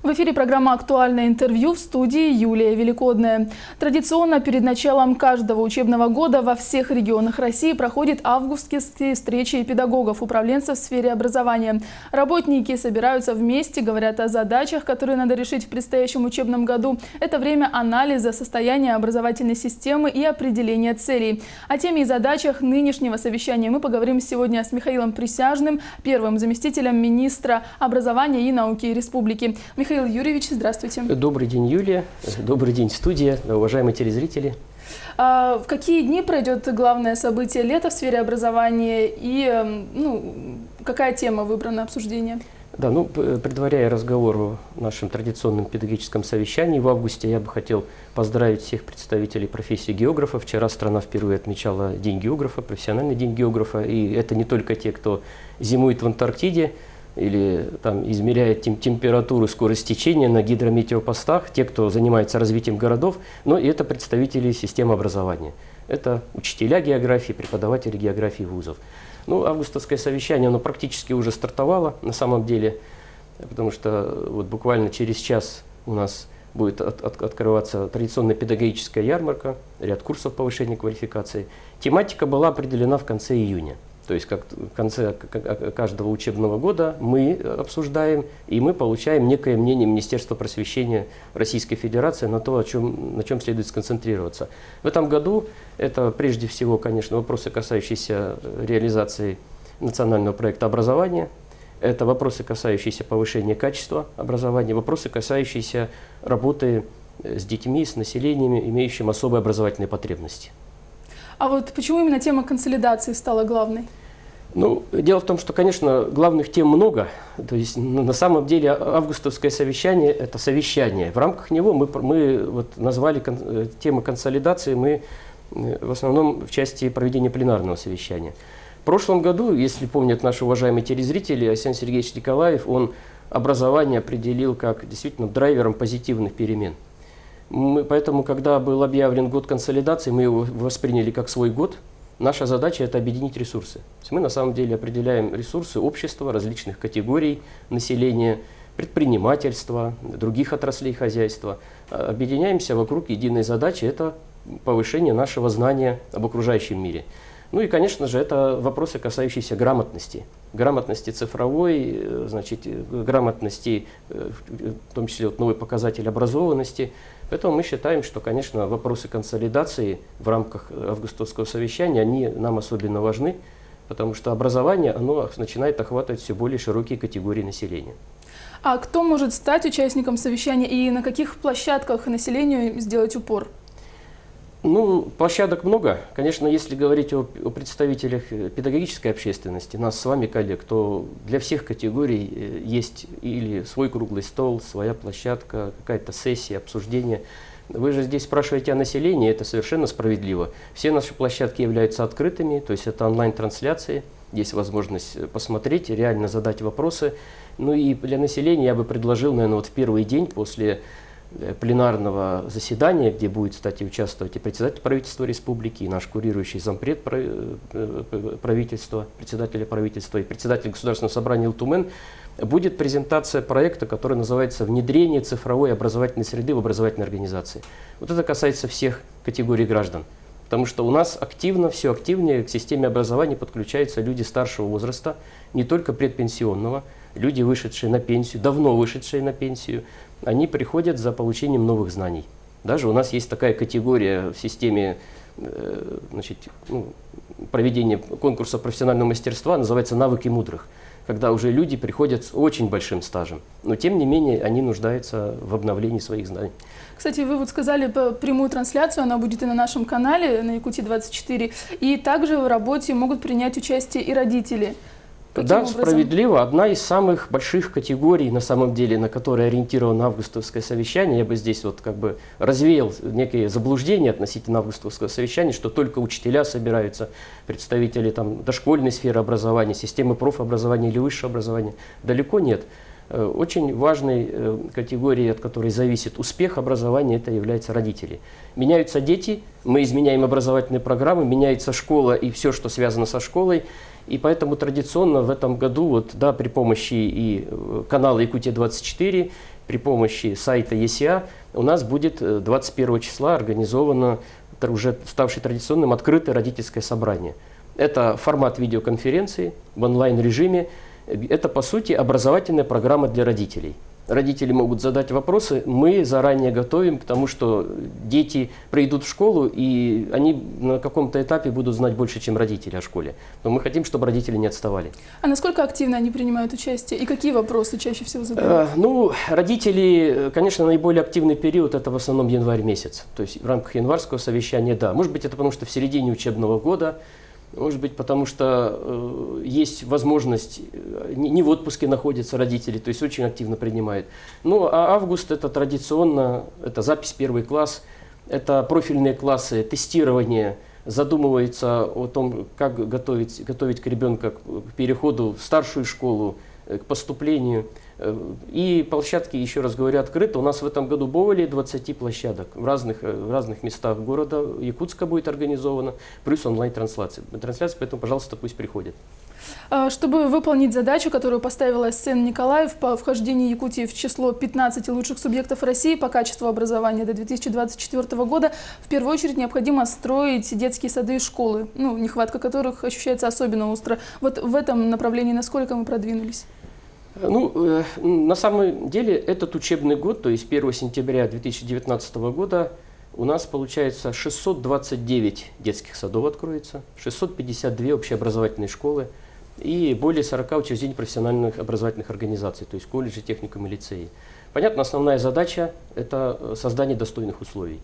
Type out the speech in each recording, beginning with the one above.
В эфире программа «Актуальное интервью», в студии Юлия Великодная. Традиционно перед началом каждого учебного года во всех регионах России проходят августовские встречи педагогов, управленцев в сфере образования. Работники собираются вместе, говорят о задачах, которые надо решить в предстоящем учебном году. Это время анализа состояния образовательной системы и определения целей. О теме и задачах нынешнего совещания мы поговорим сегодня с Михаилом Присяжным, первым заместителем министра образования и науки Республики. Михаил Юрьевич, здравствуйте. Добрый день, Юлия. Добрый день, студия, уважаемые телезрители. В какие дни пройдет главное событие лета в сфере образования и какая тема выбрана обсуждения? Да, предваряя разговор о нашем традиционном педагогическом совещании в августе, я бы хотел поздравить всех представителей профессии географа. Вчера страна впервые отмечала День географа, профессиональный День географа. И это не только те, кто зимует в Антарктиде, или там измеряет температуру, скорость течения на гидрометеопостах, те, кто занимается развитием городов, но и это представители системы образования. Это учителя географии, преподаватели географии вузов. Августовское совещание, оно практически уже стартовало на самом деле, потому что вот буквально через час у нас будет открываться традиционная педагогическая ярмарка, ряд курсов повышения квалификации. Тематика была определена в конце июня. То есть как в конце каждого учебного года мы обсуждаем и мы получаем некое мнение Министерства просвещения Российской Федерации на то, на чем следует сконцентрироваться. В этом году это прежде всего, конечно, вопросы, касающиеся реализации национального проекта образования, это вопросы, касающиеся повышения качества образования, вопросы, касающиеся работы с детьми, с населением, имеющим особые образовательные потребности. А вот почему именно тема консолидации стала главной? Дело в том, что, конечно, главных тем много. То есть, на самом деле, августовское совещание – это совещание. В рамках него мы назвали тему консолидации мы в основном в части проведения пленарного совещания. В прошлом году, если помнят наши уважаемые телезрители, Александр Сергеевич Николаев, он образование определил как действительно драйвером позитивных перемен. Поэтому, когда был объявлен год консолидации, мы его восприняли как свой год. Наша задача – это объединить ресурсы. То есть мы на самом деле определяем ресурсы общества, различных категорий населения, предпринимательства, других отраслей хозяйства. Объединяемся вокруг единой задачи – это повышение нашего знания об окружающем мире. И, конечно же, это вопросы, касающиеся грамотности. Грамотности цифровой, грамотности, в том числе новый показатель образованности. Поэтому мы считаем, что, конечно, вопросы консолидации в рамках августовского совещания, они нам особенно важны, потому что образование, оно начинает охватывать все более широкие категории населения. А кто может стать участником совещания и на каких площадках населению сделать упор? Площадок много. Конечно, если говорить о представителях педагогической общественности, нас с вами, коллег, то для всех категорий есть или свой круглый стол, своя площадка, какая-то сессия, обсуждение. Вы же здесь спрашиваете о населении, это совершенно справедливо. Все наши площадки являются открытыми, то есть это онлайн-трансляции, есть возможность посмотреть, реально задать вопросы. И для населения я бы предложил, наверное, в первый день после пленарного заседания, где будет, кстати, участвовать и председатель правительства республики, и наш курирующий зампред правительства, председателя правительства и председатель Государственного собрания Илтумен, будет презентация проекта, который называется «Внедрение цифровой образовательной среды в образовательной организации». Вот это касается всех категорий граждан, потому что у нас все активнее к системе образования подключаются люди старшего возраста, не только предпенсионного, люди, вышедшие на пенсию, давно вышедшие на пенсию, они приходят за получением новых знаний. Даже у нас есть такая категория в системе проведения конкурса профессионального мастерства, называется «Навыки мудрых», когда уже люди приходят с очень большим стажем, но тем не менее они нуждаются в обновлении своих знаний. Кстати, вы сказали прямую трансляцию, она будет и на нашем канале, на Якутии-24, и также в работе могут принять участие и родители. Да, справедливо. Одна из самых больших категорий, на самом деле, на которые ориентировано августовское совещание, я бы здесь развеял некие заблуждения относительно августовского совещания, что только учителя собираются, представители дошкольной сферы образования, системы профобразования или высшего образования. Далеко нет. Очень важной категорией, от которой зависит успех образования, это являются родители. Меняются дети, мы изменяем образовательные программы, меняется школа и все, что связано со школой. И поэтому традиционно в этом году при помощи и канала Якутия-24, при помощи сайта ЕСИА у нас будет 21 числа организовано уже ставшее традиционным открытое родительское собрание. Это формат видеоконференции в онлайн-режиме. Это, по сути, образовательная программа для родителей. Родители могут задать вопросы, мы заранее готовим к тому, что дети придут в школу, и они на каком-то этапе будут знать больше, чем родители о школе. Но мы хотим, чтобы родители не отставали. А насколько активно они принимают участие? И какие вопросы чаще всего задают? Ну, родители, конечно, наиболее активный период – это в основном январь месяц. То есть в рамках январского совещания, да. Может быть, это потому, что в середине учебного года, может быть, потому что есть возможность, не в отпуске находятся родители, то есть очень активно принимают. Ну, а август – это традиционно, это запись в 1 класс, это профильные классы, тестирование, задумывается о том, как готовить ребенка к переходу в старшую школу, к поступлению. И площадки, еще раз говорю, открыты. У нас в этом году более 20 площадок в разных местах города. Якутска будет организована, плюс онлайн-трансляция. Поэтому, пожалуйста, пусть приходят. Чтобы выполнить задачу, которую поставила Сен Николаев по вхождению Якутии в число 15 лучших субъектов России по качеству образования до 2024 года, в первую очередь необходимо строить детские сады и школы, нехватка которых ощущается особенно остро. Вот в этом направлении насколько мы продвинулись? Ну, на самом деле, этот учебный год, то есть 1 сентября 2019 года, у нас получается 629 детских садов откроется, 652 общеобразовательные школы и более 40 учреждений профессиональных образовательных организаций, то есть колледжи, техникумы, лицеи. Понятно, основная задача – это создание достойных условий.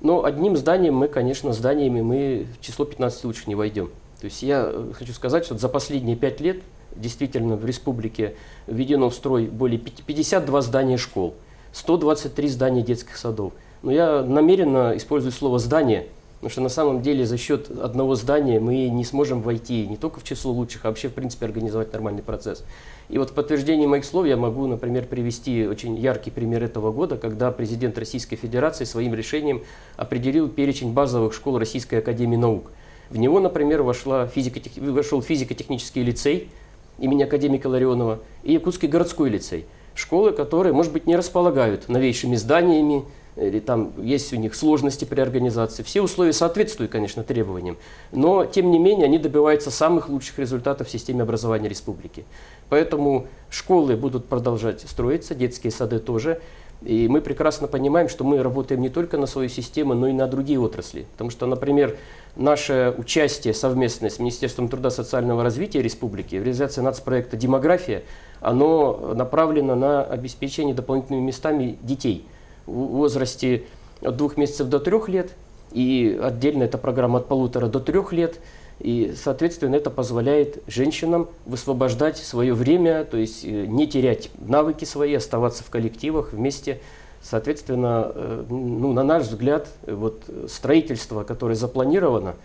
Но одним зданием мы в число 15 лучших не войдем. То есть я хочу сказать, что за последние 5 лет действительно в республике введено в строй более 52 здания школ, 123 здания детских садов. Но я намеренно использую слово «здание», потому что на самом деле за счет одного здания мы не сможем войти не только в число лучших, а вообще в принципе организовать нормальный процесс. И вот в подтверждение моих слов я могу, например, привести очень яркий пример этого года, когда президент Российской Федерации своим решением определил перечень базовых школ Российской Академии Наук. В него, например, вошел физико-технический лицей имени академика Ларионова и Якутский городской лицей. Школы, которые, может быть, не располагают новейшими зданиями, или там есть у них сложности при организации. Все условия соответствуют, конечно, требованиям, но, тем не менее, они добиваются самых лучших результатов в системе образования республики. Поэтому школы будут продолжать строиться, детские сады тоже. И мы прекрасно понимаем, что мы работаем не только на свою систему, но и на другие отрасли. Потому что, например, наше участие совместное с Министерством труда и социального развития республики в реализации нацпроекта «Демография», оно направлено на обеспечение дополнительными местами детей в возрасте от 2 месяцев до 3 лет. И отдельно эта программа от 1,5 до 3 лет. И, соответственно, это позволяет женщинам высвобождать свое время, то есть не терять навыки свои, оставаться в коллективах вместе. Соответственно, на наш взгляд, вот строительство, которое запланировано,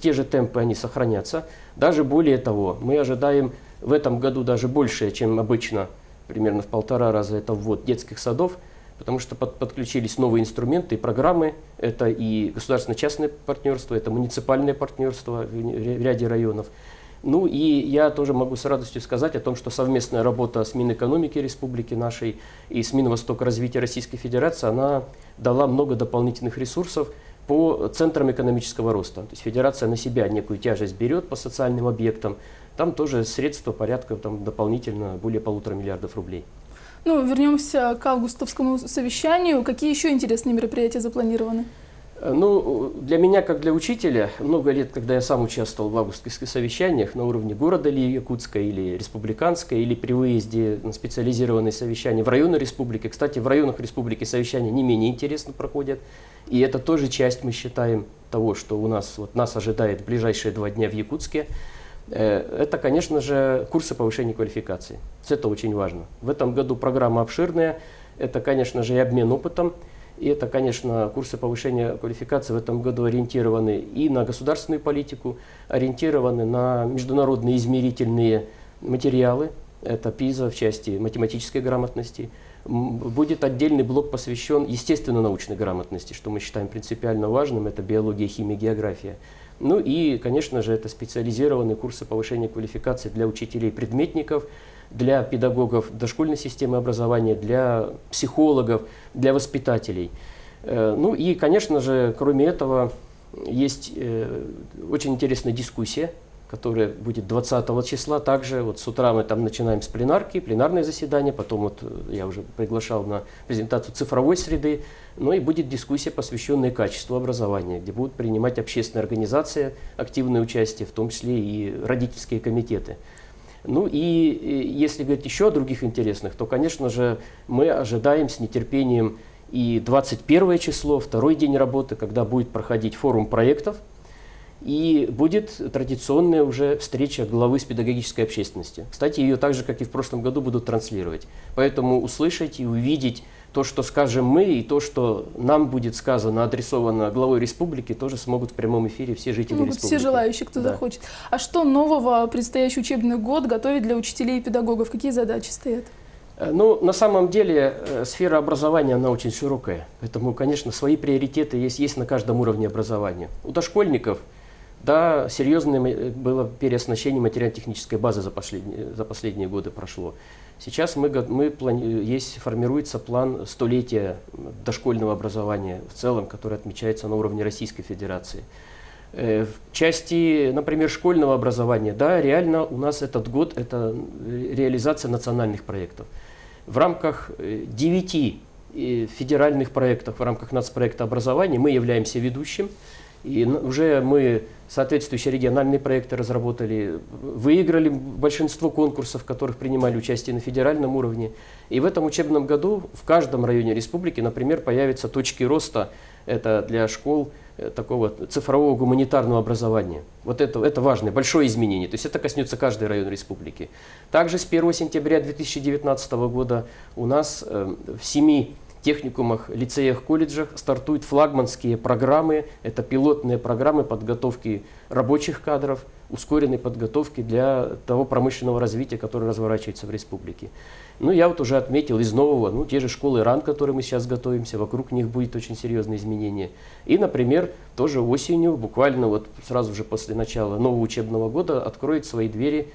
те же темпы, они сохранятся. Даже более того, мы ожидаем в этом году даже больше, чем обычно, примерно в 1,5 раза, это ввод детских садов, потому что подключились новые инструменты и программы. Это и государственно-частное партнерство, это муниципальное партнерство в ряде районов. Ну и я тоже могу с радостью сказать о том, что совместная работа с Минэкономики Республики нашей и с Минвостокразвития Российской Федерации, она дала много дополнительных ресурсов по центрам экономического роста. То есть федерация на себя некую тяжесть берет по социальным объектам. Там тоже средства порядка дополнительно более 1,5 миллиарда рублей. Вернемся к августовскому совещанию. Какие еще интересные мероприятия запланированы? Для меня, как для учителя, много лет, когда я сам участвовал в августовских совещаниях на уровне города или Якутска, или республиканской, или при выезде на специализированные совещания в районы республики. Кстати, в районах республики совещания не менее интересно проходят. И это тоже часть, мы считаем, того, что нас ожидает в ближайшие 2 дня в Якутске. Это, конечно же, курсы повышения квалификации. Это очень важно. В этом году программа обширная. Это, конечно же, и обмен опытом. И это, конечно, курсы повышения квалификации в этом году ориентированы и на государственную политику, ориентированы на международные измерительные материалы. Это ПИЗа в части математической грамотности. Будет отдельный блок посвящен естественно-научной грамотности, что мы считаем принципиально важным. Это биология, химия, география. Ну и, конечно же, это специализированные курсы повышения квалификации для учителей-предметников, для педагогов дошкольной системы образования, для психологов, для воспитателей. Ну и, конечно же, кроме этого, есть очень интересная дискуссия, которая будет 20 числа. Также вот с утра мы там начинаем с пленарки, пленарное заседание, потом вот я уже приглашал на презентацию цифровой среды, ну и будет дискуссия, посвященная качеству образования, где будут принимать общественные организации активное участие, в том числе и родительские комитеты. Ну и если говорить еще о других интересных, то, конечно же, мы ожидаем с нетерпением и 21 число, второй день работы, когда будет проходить форум проектов, и будет традиционная уже встреча главы с педагогической общественностью. Кстати, ее так же, как и в прошлом году, будут транслировать. Поэтому услышать и увидеть то, что скажем мы, и то, что нам будет сказано, адресовано главой республики, тоже смогут в прямом эфире все жители республики. Все желающие, кто захочет. А что нового предстоящий учебный год готовит для учителей и педагогов? Какие задачи стоят? Ну, на самом деле, сфера образования, она очень широкая. Поэтому, конечно, свои приоритеты есть на каждом уровне образования. У дошкольников, да, серьезное было переоснащение материально-технической базы за последние годы прошло. Сейчас формируется план столетия дошкольного образования в целом, который отмечается на уровне Российской Федерации. В части, например, школьного образования, да, реально у нас этот год – это реализация национальных проектов. В рамках 9 федеральных проектов, в рамках нацпроекта образования мы являемся ведущим. И уже мы соответствующие региональные проекты разработали, выиграли большинство конкурсов, в которых принимали участие на федеральном уровне. И в этом учебном году в каждом районе республики, например, появятся точки роста, это для школ такого цифрового гуманитарного образования. Вот это важное, большое изменение. То есть это коснется каждого района республики. Также с 1 сентября 2019 года у нас в 7 техникумах, лицеях, колледжах стартуют флагманские программы. Это пилотные программы подготовки рабочих кадров, ускоренной подготовки для того промышленного развития, которое разворачивается в республике. Ну, я вот уже отметил из нового, те же школы РАН, которые мы сейчас готовимся, вокруг них будет очень серьезное изменение. И, например, тоже осенью, буквально вот сразу же после начала нового учебного года, откроет свои двери,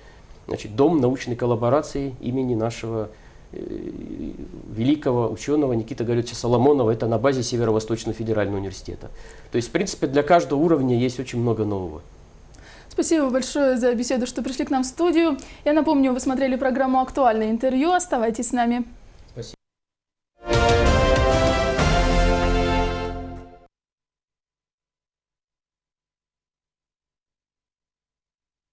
Дом научной коллаборации имени нашего великого ученого Никиты Гавриловича Соломонова, это на базе Северо-Восточного федерального университета. То есть, в принципе, для каждого уровня есть очень много нового. Спасибо большое за беседу, что пришли к нам в студию. Я напомню, вы смотрели программу «Актуальное интервью». Оставайтесь с нами.